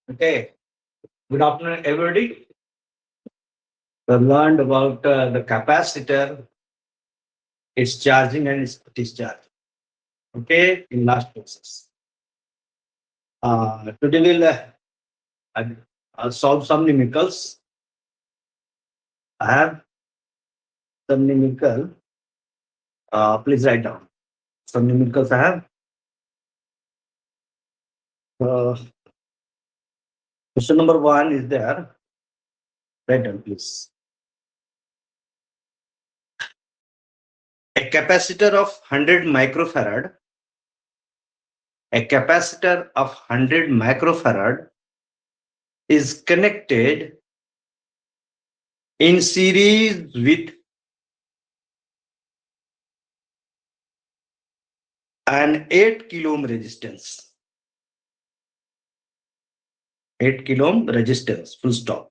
Okay. Good afternoon, everybody. We learned about the capacitor, its charging and its discharge. Okay, in last classes. Today we'll solve some numericals. I have some numerical. Please write down some numericals. I have. Uh, Question number one is there. Write down, please. A capacitor of 100 microfarad. A capacitor of 100 microfarad is connected in series with an 8 kilo ohm resistance. 8 kilo ohm resistance, full stop.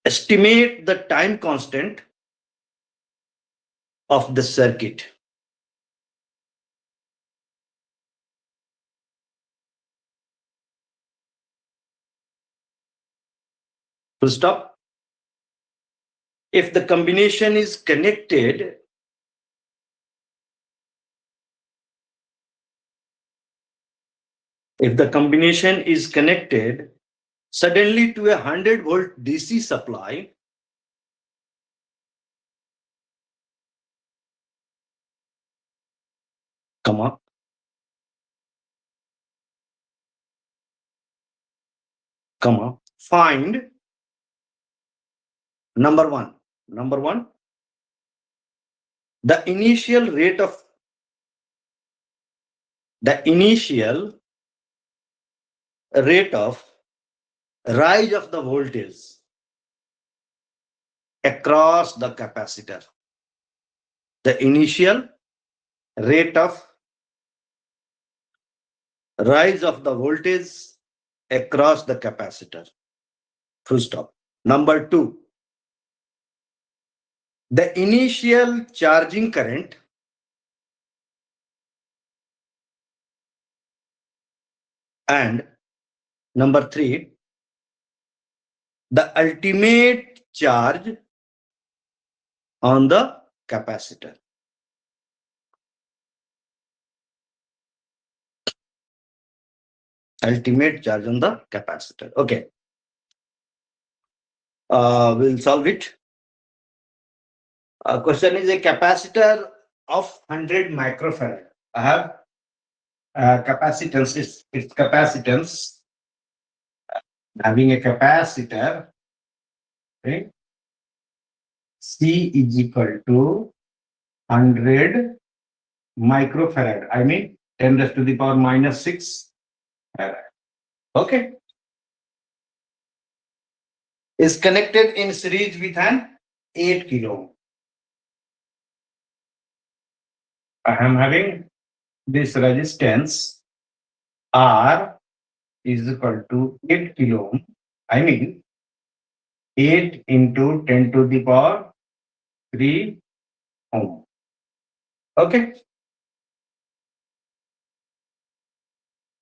Estimate the time constant of the circuit. Full stop. If the combination is connected, suddenly to a 100-volt DC supply, comma, find number one, the initial rate of rise of the voltage across the capacitor. The initial rate of rise of the voltage across the capacitor. Full stop. Number two, the initial charging current and number three, the ultimate charge on the capacitor. Ultimate charge on the capacitor. Okay. We'll solve it. Question is a capacitor of 100 microfarad. I have capacitance. Its capacitance. Having a capacitor, okay, C is equal to 100 microfarad. I mean 10 raised to the power minus 6 farad. Okay. Is connected in series with an 8 kilo ohm. I am having this resistance R is equal to 8 kilo ohm. I mean 8 into 10 to the power 3 ohm. Okay.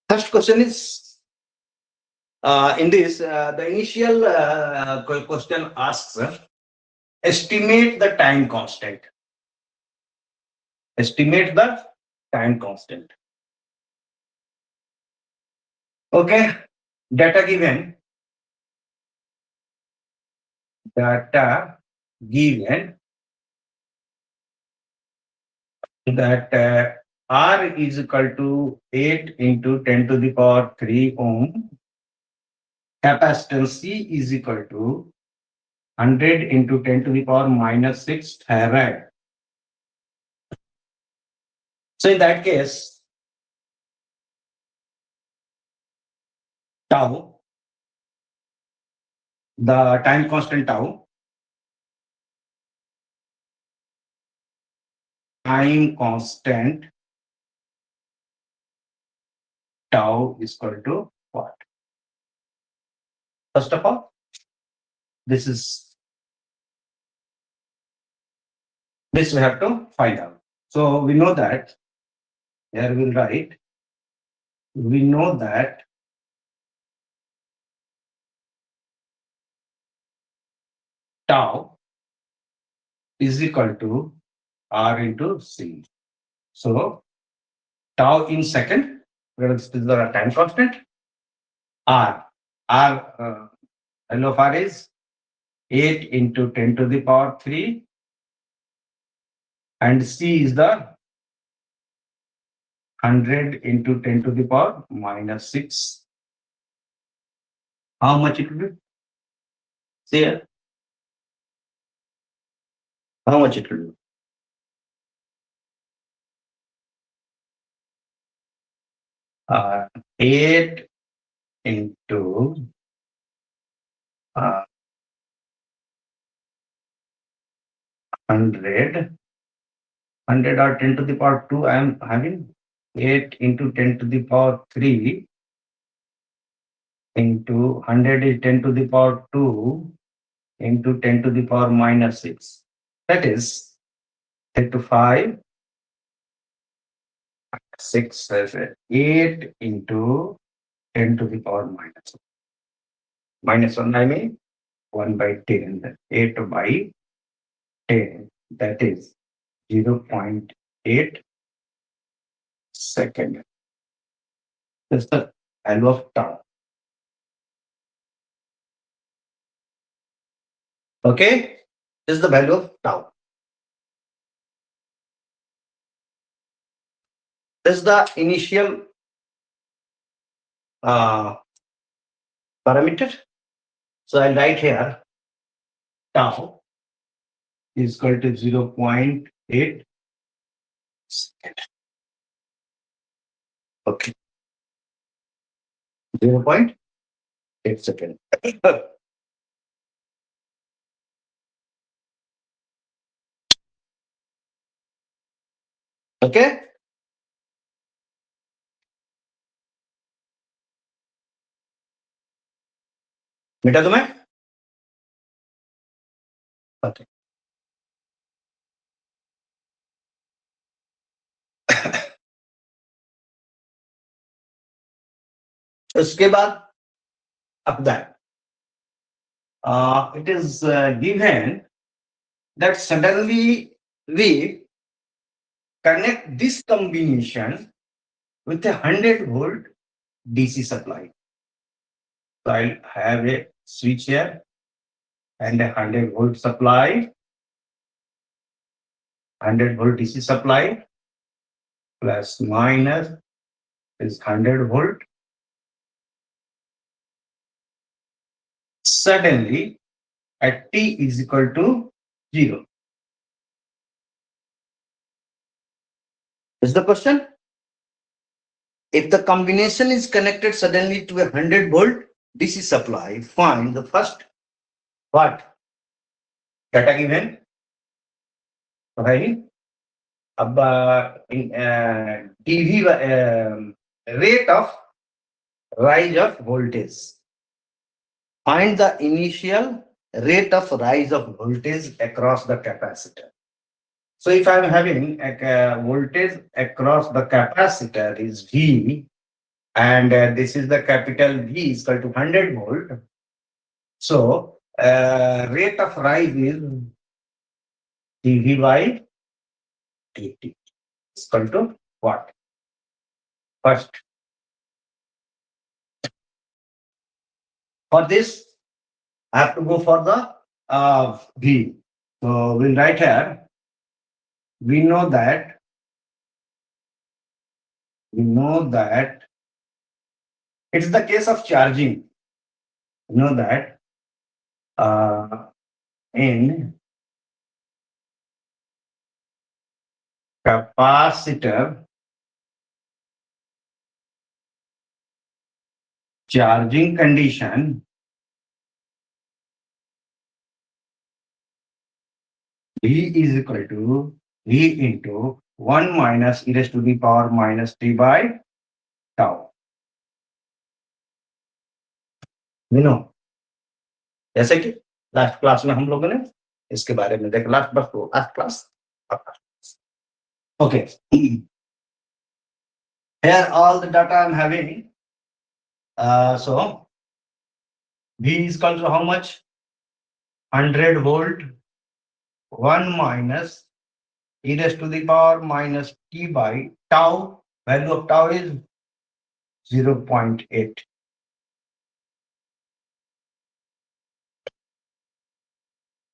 First question is in this the initial question asks estimate the time constant. Estimate the time constant. Okay. Data given that R is equal to 8 into 10 to the power 3 ohm. Capacitance C is equal to 100 into 10 to the power minus 6 farad. So in that case, tau, the time constant tau, is equal to what? First of all, this we have to find out. So we know that, here we'll write, we know that tau is equal to R into C. So tau in second, where this is the time constant. R value of R is 8 into 10 to the power 3, and C is the 100 into 10 to the power minus 6. How much it will be? See here. How much it will be? Uh, 8 into 100 or 10 to the power 2. I am having 8 into 10 to the power 3 into 100 is 10 to the power 2 into 10 to the power minus 6. That is 10 to 5, 6, 8 into 10 to the power minus 1, I mean 1 by 10, 8 by 10, that is 0.8 second. That's the value of tau. Okay, this is the value of tau. This is the initial parameter. So I'll write here tau is equal to 0.8 second. Okay, 0.8 second. Okay. मिटा तुम्हें? Okay. उसके बाद up that it is given that suddenly we connect this combination with a 100-volt DC supply. So I'll have a switch here and a 100-volt supply, 100-volt DC supply plus minus is 100-volt. Suddenly at T is equal to 0. Is the question? If the combination is connected suddenly to a 100-volt DC supply, find the first what? Data given. Right? अब dV rate of rise of voltage. Find the initial rate of rise of voltage across the capacitor. So if I'm having a voltage across the capacitor is V, and this is the capital V is equal to 100 volt. So rate of rise is dV by dt is equal to what? First, for this, I have to go for the V. So we'll write here. We know that it's the case of charging. We know that in capacitor charging condition, V is equal to V into 1 minus e raised to the power minus t by tau. We know. जैसे कि last class में हम लोगों ने इसके बारे में देखा, last class. Okay. Here all the data I'm having. So V is equal to how much? 100 volt, 1 minus e raised to the power minus t by tau. Value of tau is 0.8.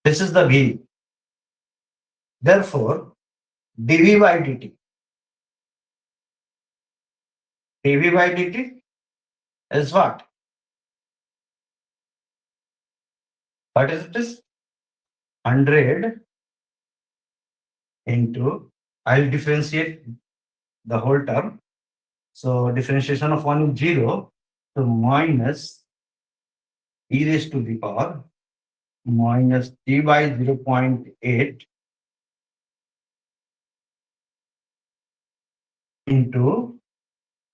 This is the V. Therefore, dV by dt. dV by dt is what? What is this? 100 into, I'll differentiate the whole term. So differentiation of 1 is 0. So minus e raised to the power minus t by 0.8 into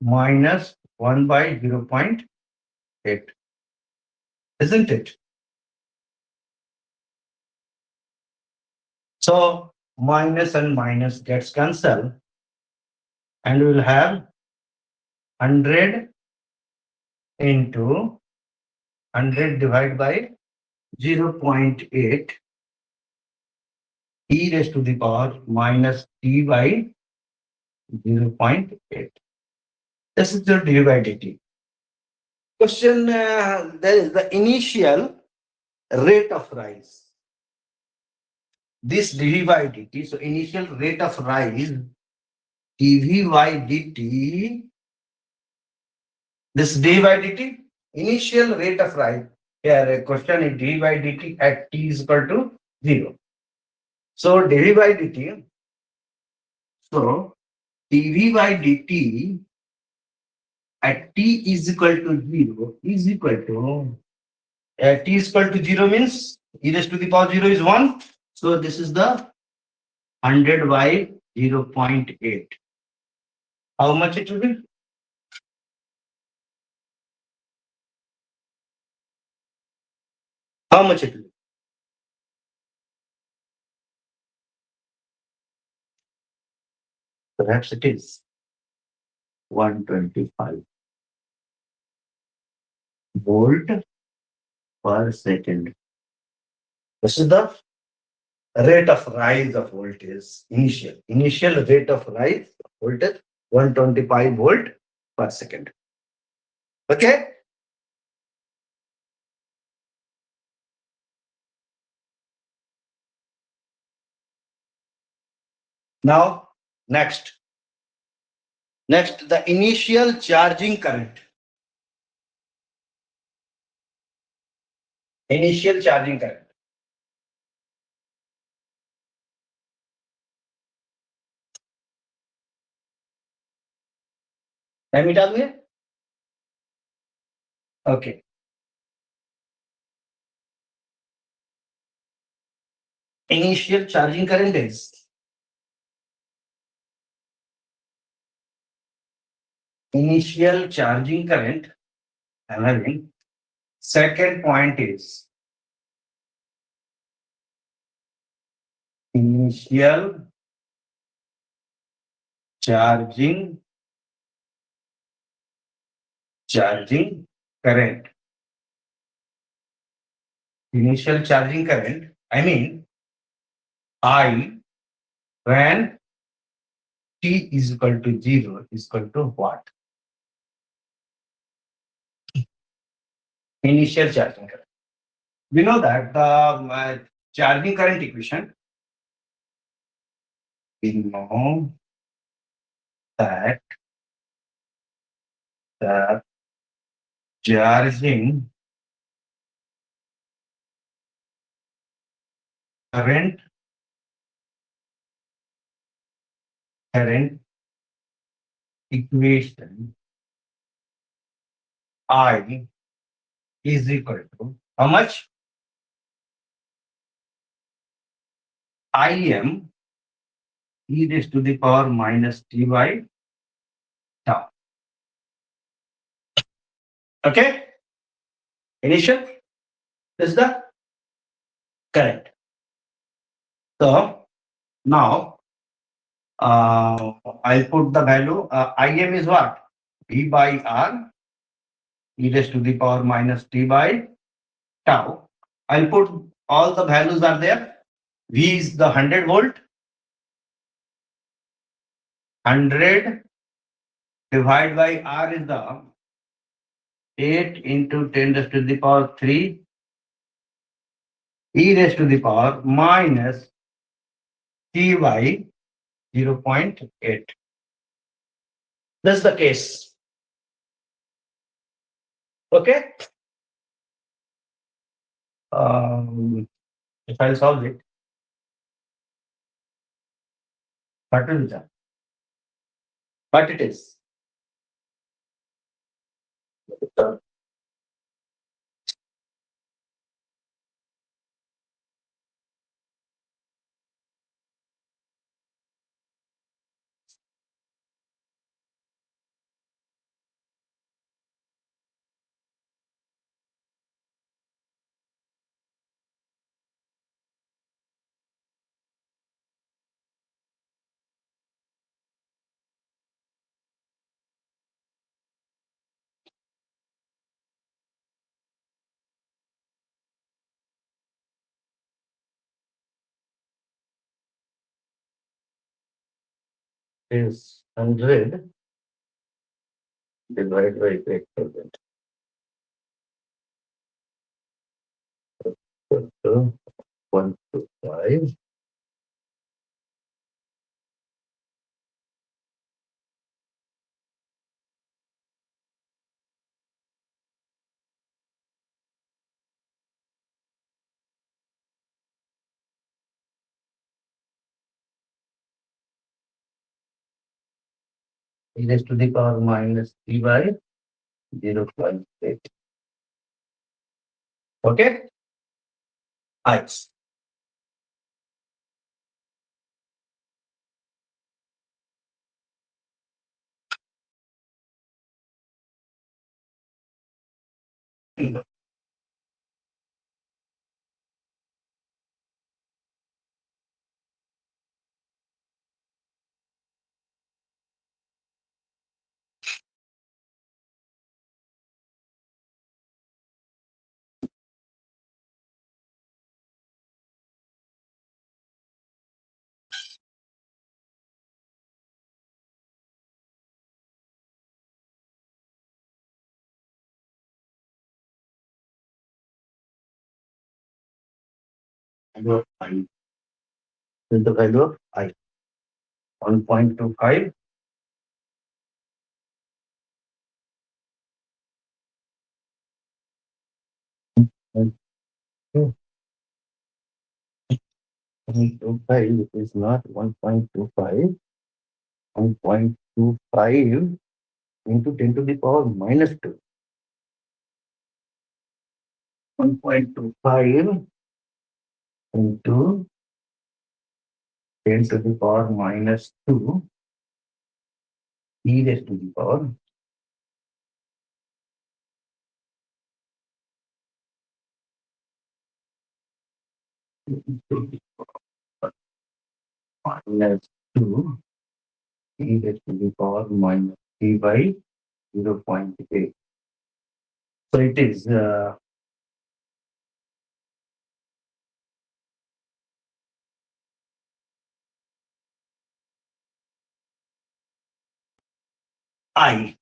minus 1 by 0.8. Isn't it? So minus and minus gets cancelled and we will have 100 into 100 divided by 0.8 e raised to the power minus t by 0.8. This is your dv by dt. Question, there is the initial rate of rise. This dv by dt, so initial rate of rise dv by dt, this dv by dt, initial rate of rise. Here a question is dv by dt at t is equal to 0. So dv by dt, so dv by dt at t is equal to 0 is equal to, t is equal to 0 means e raised to the power 0 is 1. So this is the 100 by 0.8. How much it will be? How much it will be? Perhaps it is 125 volt per second. This is the rate of rise of voltage, initial rate of rise of voltage 125 volt per second. Okay. Now next the initial charging current. Initial charging current. Okay. Initial charging current is initial charging current. I'm having. Second point is initial charging current. Initial charging current, I mean I when t is equal to 0 is equal to what? Initial charging current. We know that the charging current equation, we know that the charging current equation I is equal to how much? Im e raised to the power minus t by tau. Okay? Initial is the current. So now I'll put the value. Im is what? V by R e raised to the power minus t by tau. I'll put All the values are there. V is the 100 volt. 100 divided by R is the 8 into 10 raised to the power 3 e raised to the power minus t by 0.8. That's the case. Okay. If I solve it, what will be that? What it is? Is 100 divided by 8%. So 1 to 5. E raised to the power minus 3 by 0.8. Okay? Ice. Value of I. Is the value of I. 1.25. And 1.25 is not 1.25. 1.25 into 10 to the power minus 2. 1.25 into 10 to the power minus 2 e raised to the power minus 2 e raised to the power minus 3 by 0.8. So it is I.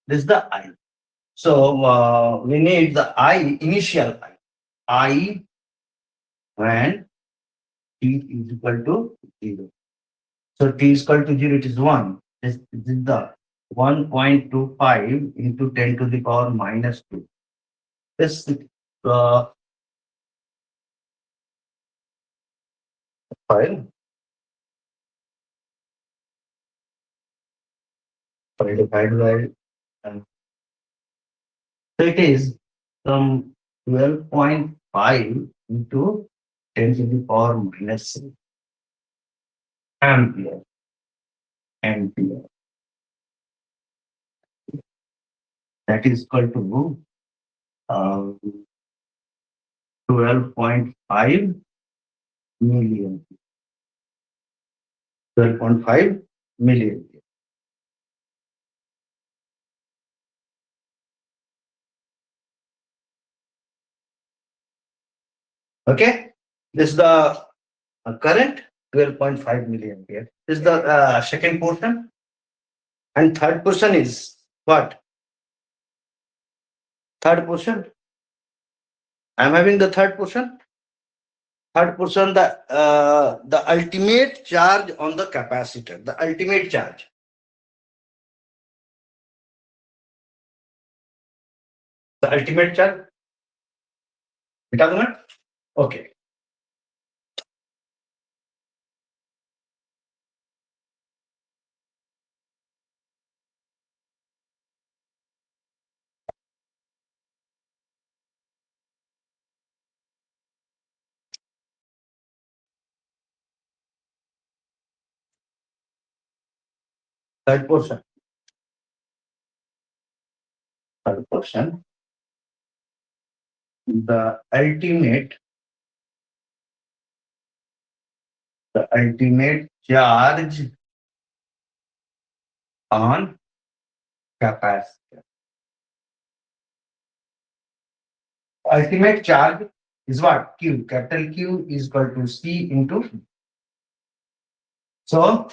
This is the I. So we need the I, initial I. I when t is equal to 0. So t is equal to 0, it is 1. This is the 1.25 into 10 to the power minus 2. This 5 divided by so it is from 12.5 into 10 to the power minus 6 ampere. Ampere. That is equal to 12.5 million. 12.5 million. Okay. This is the current 12.5 milliampere. This is the second portion. And third portion is what? Third portion. I'm having the third portion. Third portion, the ultimate charge on the capacitor. The ultimate charge. The ultimate charge. Okay. Third portion. Third portion. The ultimate charge on capacitor. Ultimate charge is what? Q. Capital Q is equal to C into. So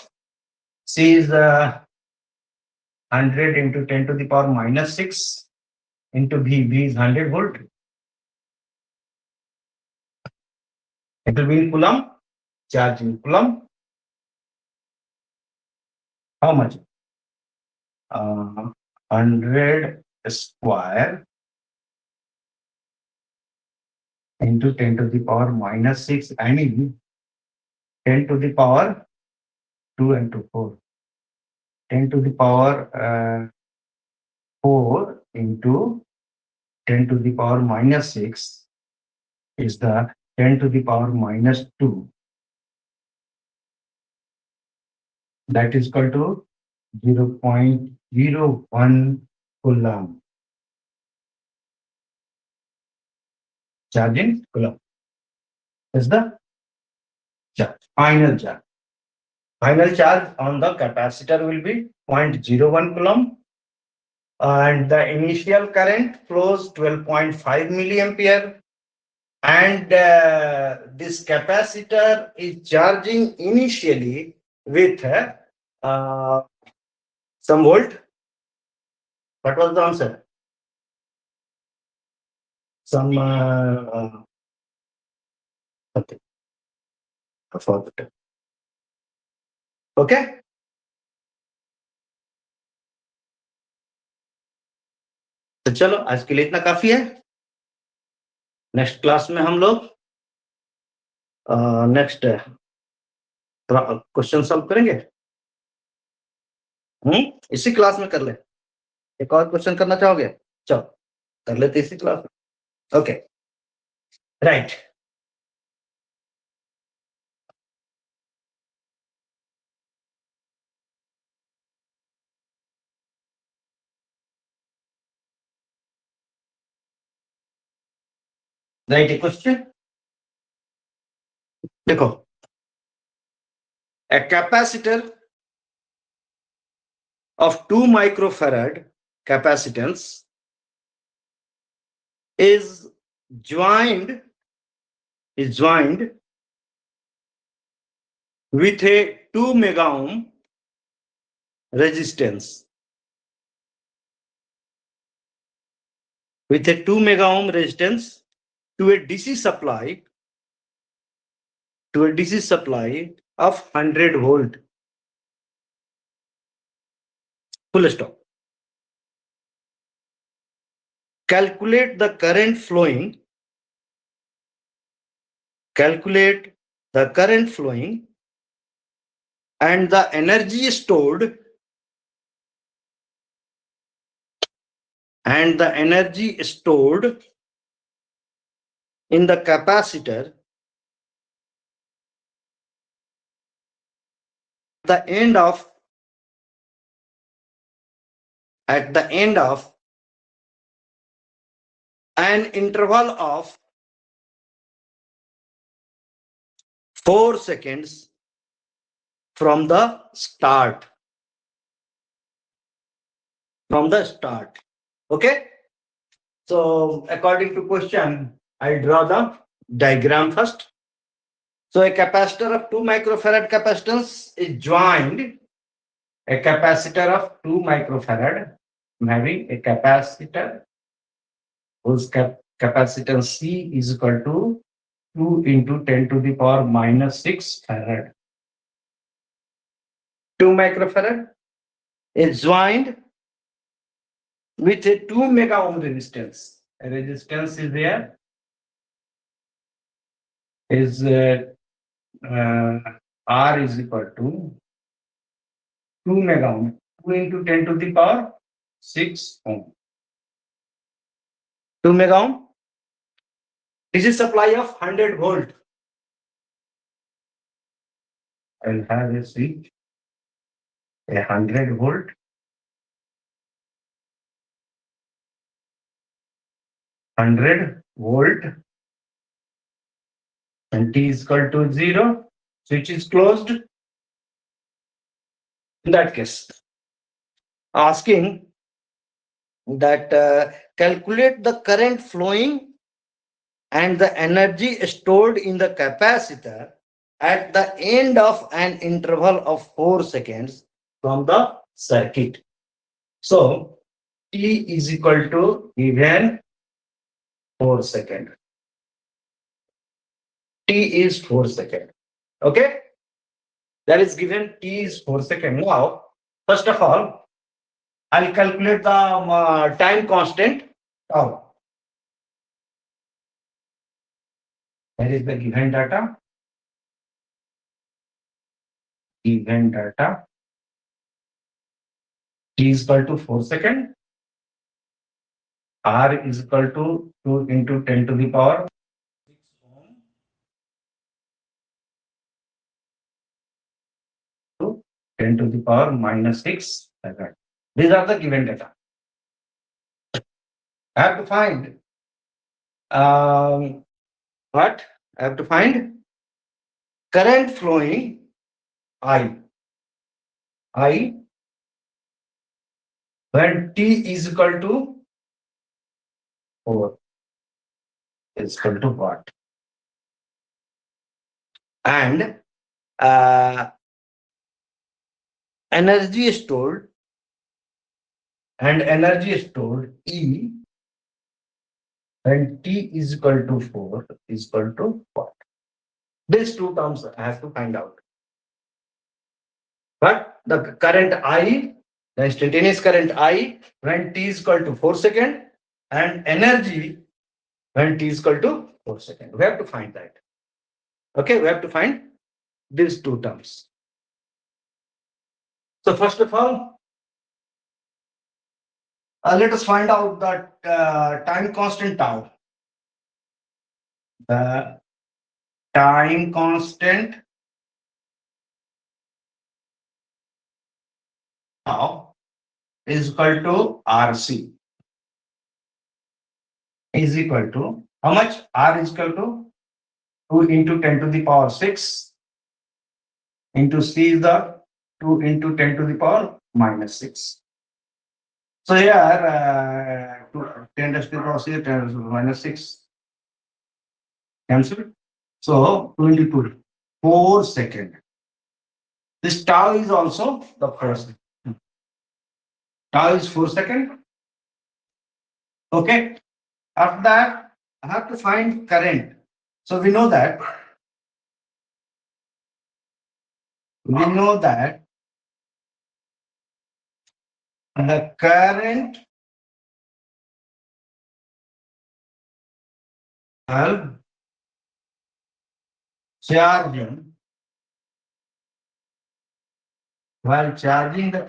C is 100 into 10 to the power minus 6 into V. V is 100 volt. It will be in coulomb. Charge in coulomb. How much? 100 square into 10 to the power minus 6, I mean 10 to the power 2 into 4. 10 to the power 4 into 10 to the power minus 6 is the 10 to the power minus 2. That is equal to 0.01 coulomb. Charge in coulomb. Is the charge. Final charge. Final charge on the capacitor will be 0.01 coulomb. And the initial current flows 12.5 milliampere. And this capacitor is charging initially with some volt. What was the answer? Some something. I forgot. Okay. तो चलो आज के लिए इतना काफी है. Next class में हम लोग नेक्स्ट क्वेश्चन सॉल्व करेंगे. इसी क्लास में कर ले. एक और क्वेश्चन करना चाहोगे? चलो कर लेते इसी क्लास में. Okay right. राइट क्वेश्चन देखो. A capacitor of 2 microfarad capacitance is joined with a 2 mega ohm resistance. With a 2 mega ohm resistance to a DC supply of 100 volt. Full stop. Calculate the current flowing. Calculate the current flowing and the energy stored in the capacitor at the end of an interval of 4 seconds from the start. Okay. So according to question, I'll draw the diagram first. So a capacitor of 2 microfarad capacitance is joined. A capacitor of 2 microfarad. I'm having a capacitor whose capacitance C is equal to 2 into 10 to the power minus 6 farad. 2 microfarad is joined with a 2 mega ohm resistance. A resistance is there, is uh, R is equal to 2 mega ohm, 2 into 10 to the power 6 ohm. 2 mega ohm. This is supply of 100 volt. I'll have a switch, a 100 volt, 100 volt, and T is equal to 0. Switch is closed. In that case, asking that calculate the current flowing and the energy stored in the capacitor at the end of an interval of 4 seconds from the circuit. So T is equal to given 4 seconds. T is 4 seconds. Okay, that is given. T is 4 seconds. Now, first of all, I'll calculate the time constant tau. That is the given data. Given data. T is equal to 4 seconds. R is equal to 2 into 10 to the power 6 ohm to 10 to the power minus 6 second. These are the given data. I have to find what? I have to find current flowing I. I when T is equal to 4 is equal to what? And uh, energy stored E when T is equal to 4 is equal to what? These two terms I have to find out. But the current I, the instantaneous current I when T is equal to 4 seconds and energy when T is equal to 4 seconds. We have to find that. Okay, we have to find these two terms. So first of all, let us find out that time constant tau. The time constant tau is equal to RC is equal to how much? R is equal to 2 into 10 to the power 6 into C is the 2 into 10 to the power minus 6. So here 10 to the power 6, 10 to the power minus 6 cancelled. So 2 into 2, 4 seconds. This tau is also the first. Tau is 4 seconds. Okay. After that, I have to find current. So we know that the current while charging the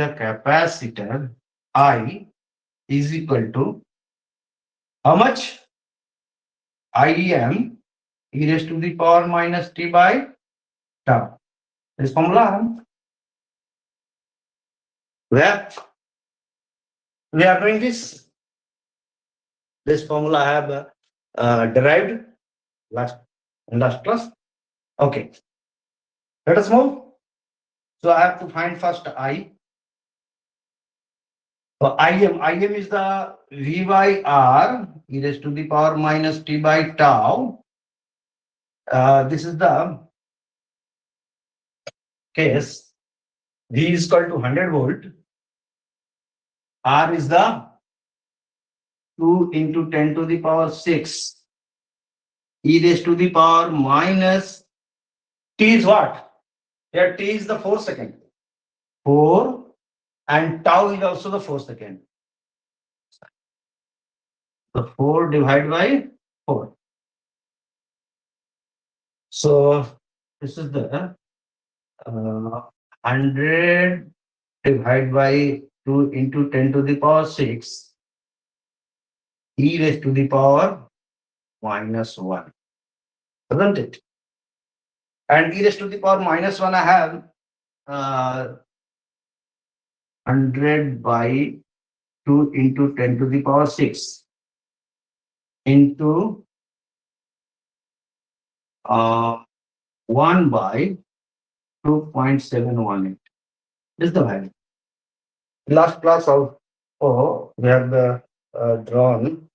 capacitor, I is equal to how much? IM e raised to the power minus t by tau. This formula where we are doing this. This formula I have derived last class. Okay, let us move. So I have to find first I. Im is the V by R e raised to the power minus T by tau. This is the case. V is equal to 100 volt. R is the 2 into 10 to the power 6 e raised to the power minus T is what? Here T is the 4 second. 4 and tau is also the 4 second. So 4 divided by 4. So this is the 100 divided by 2 into 10 to the power 6 e raised to the power minus 1. Isn't it? And e raised to the power minus 1 I have 100 by 2 into 10 to the power 6 into 1 by 2.718. This is the value. Last class also we have drawn.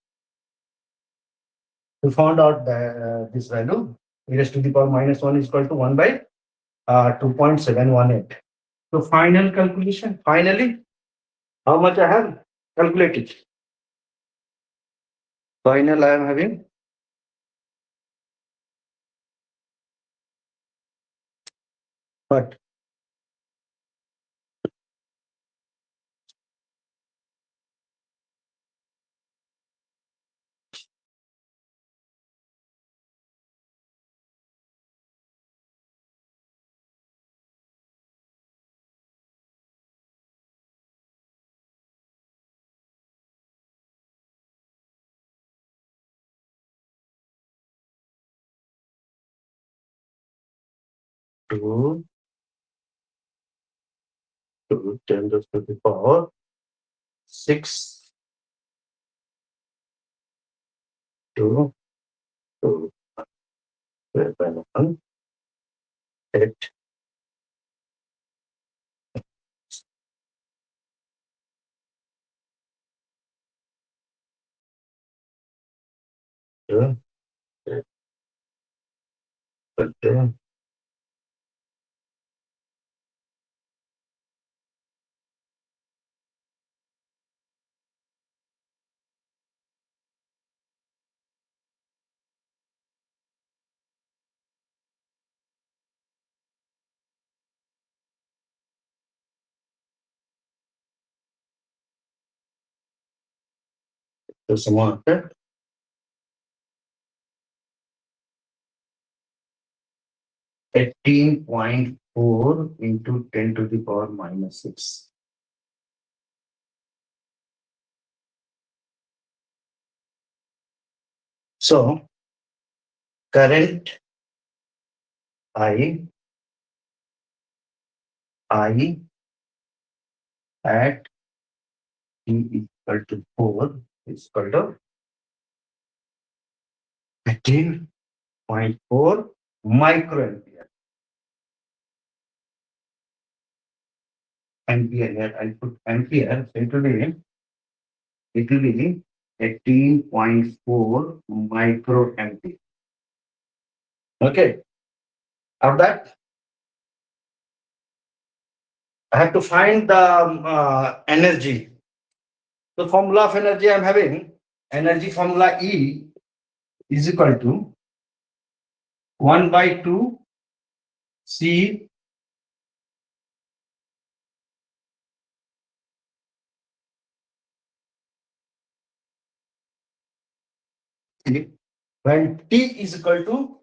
We found out that this value e raised to the power minus 1 is equal to 1 by 2.718. So final calculation, finally, how much I have calculated? Final I am having what? Two to 10 to the power 6 to 1 8 2 8 to some 18.4 into 10 to the power minus 6. So current I at T equal to 4 is equal to 18.4 microampere. Ampere here, I'll put ampere, so it will be 18.4 microampere. Okay, of that, I have to find the energy. The formula of energy I'm having, energy formula E is equal to 1 by 2 C when T is equal to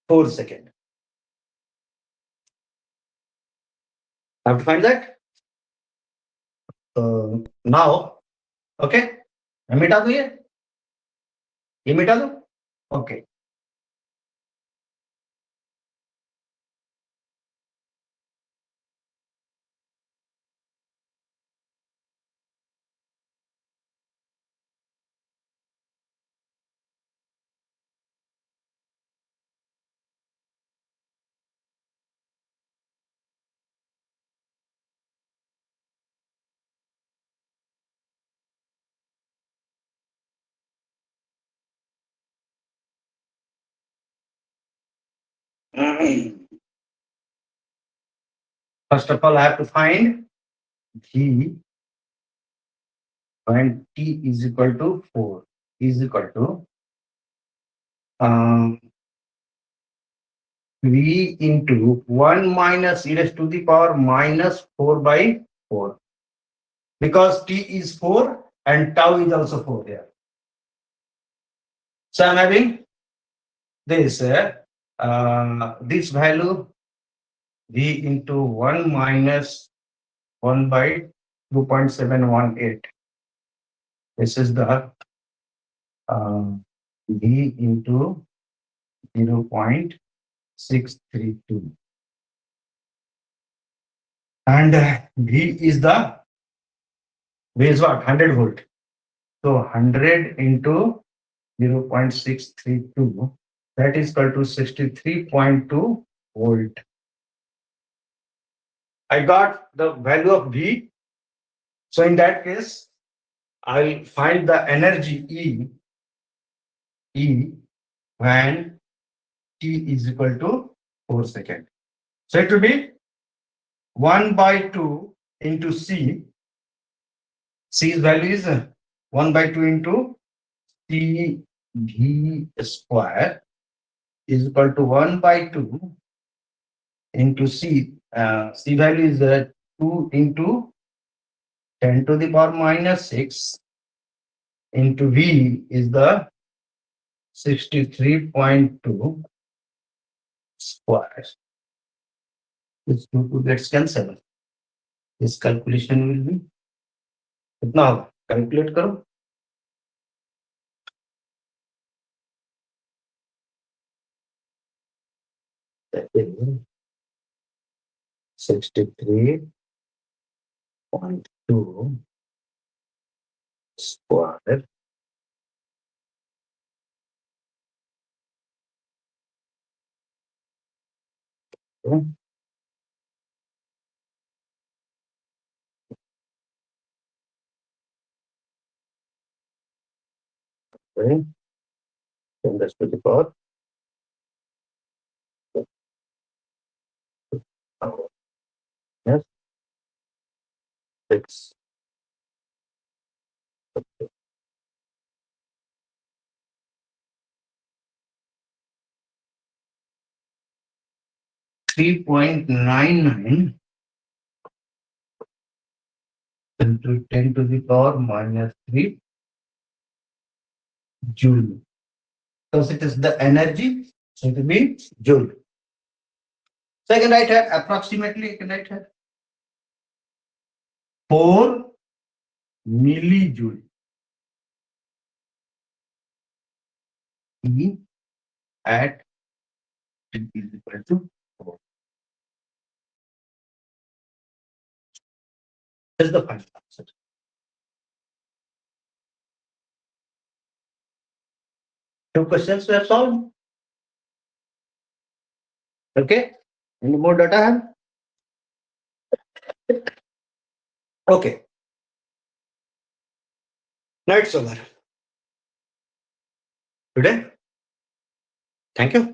4 seconds. I have to find that. Now, okay, मैं मिटा दूं ये मिटा दूं. Okay. First of all, I have to find V when T is equal to 4 is equal to V into 1 minus e raised to the power minus 4 by 4. Because T is 4 and tau is also 4 here. So I'm having this value V into 1 minus 1 by 2.718. This is the V into 0.632. And V is what? 100 volt. So 100 into 0.632, that is equal to 63.2 volt. I got the value of V. So in that case, I'll find the energy E when T is equal to 4 seconds. So it will be 1 by 2 into C. C's value is 1 by 2 into C V square is equal to 1 by 2 into C. C value is 2 into 10 to the power minus 6 into V is the 63.2 square. This 2 gets cancelled. This calculation will be कितना होगा? Calculate करो. That is 63.2 square. Okay. Okay. 10 raised to the power. Yes. 6. 3.99 into 10 to the power minus 3 joule. Because it is the energy, so it will be joule. So I can write here approximately, I can write here 4 millijoule. E at T is equal to 4. That's the final answer. Two questions were solved. Okay. Any more data have? Okay. Now it's over. Today. Thank you.